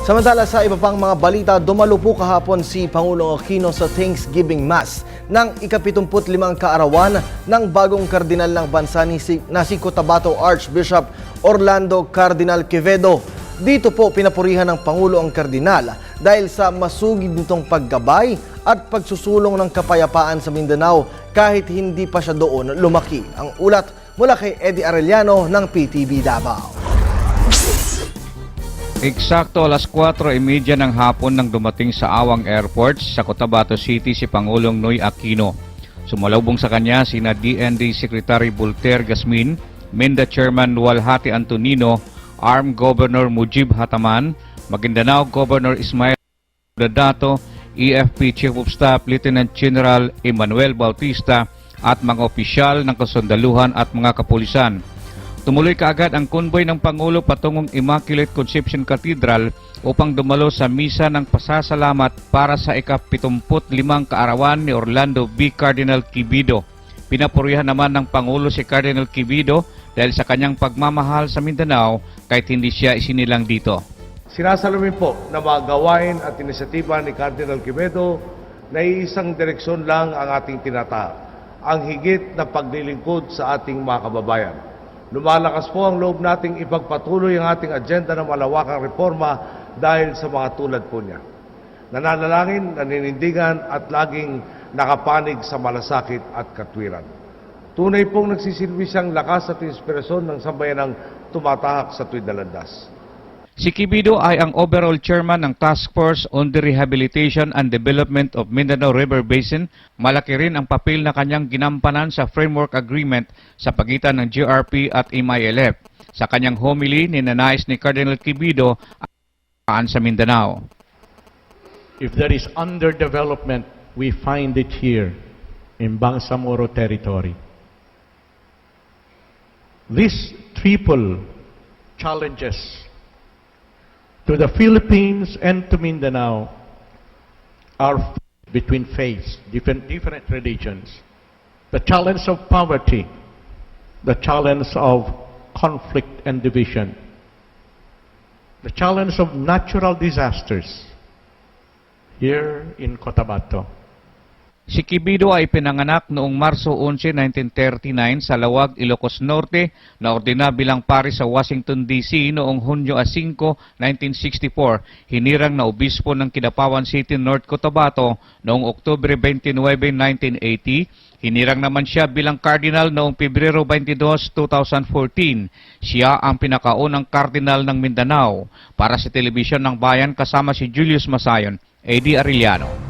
Samantala sa iba pang mga balita, dumalo po kahapon si Pangulong Aquino sa Thanksgiving Mass ng ika-75 kaarawan ng bagong kardinal ng bansa na si Cotabato Archbishop Orlando Cardinal Quevedo. Dito po pinapurihan ng Pangulo ang kardinal dahil sa masugid nitong paggabay at pagsusulong ng kapayapaan sa Mindanao kahit hindi pa siya doon lumaki. Ang ulat mula kay Eddie Arellano ng PTV Davao. Eksakto alas 4:30 ng hapon nang dumating sa Awang Airport sa Cotabato City si Pangulong Noy Aquino. Sumalubong sa kanya sina DND Secretary Voltaire Gasmin, Minda Chairman Walhati Antonino, ARM Governor Mujib Hataman, Maguindanao Governor Ismael Dadato, EFP Chief of Staff Lieutenant General Emmanuel Bautista at mga opisyal ng kasundaluhan at mga kapulisan. Tumuloy kaagad ang konvoy ng Pangulo patungong Immaculate Conception Cathedral upang dumalo sa misa ng pasasalamat para sa ika-75 kaarawan ni Orlando V. Cardinal Quevedo. Pinapurihan naman ng Pangulo si Cardinal Quevedo dahil sa kanyang pagmamahal sa Mindanao kahit hindi siya isinilang dito. Sinasalamin po na mga gawain at inisyatiba ni Cardinal Quevedo na isang direksyon lang ang ating tinata, ang higit na paglilingkod sa ating mga kababayan. Lumalakas po ang loob nating ipagpatuloy ang ating agenda ng malawakang reforma dahil sa mga tulad po niya. Nananalangin, naninindigan at laging nakapanig sa malasakit at katwiran. Tunay pong nagsisilbi siyang lakas at inspirasyon ng sambayanang tumatahak sa tuwid na landas. Si Quevedo ay ang overall chairman ng Task Force on the Rehabilitation and Development of Mindanao River Basin. Malaki rin ang papel na kanyang ginampanan sa Framework Agreement sa pagitan ng GRP at MILF. Sa kanyang homily, ninanais ni Cardinal Quevedo ang sa Mindanao. If there is underdevelopment, we find it here in Bangsamoro territory. These triple challenges to the Philippines and to Mindanao are between faiths, different religions. The challenge of poverty, the challenge of conflict and division, the challenge of natural disasters here in Cotabato. Si Quevedo ay pinanganak noong Marso 11, 1939 sa Lawag, Ilocos Norte, na ordina bilang pari sa Washington, D.C. noong Hunyo 5, 1964. Hinirang na obispo ng Kidapawan City, North Cotabato noong Oktubre 29, 1980. Hinirang naman siya bilang cardinal noong Pebrero 22, 2014. Siya ang pinakaunang cardinal ng Mindanao. Para sa Telebisyon ng Bayan kasama si Julius Masayon, Eddie Arellano.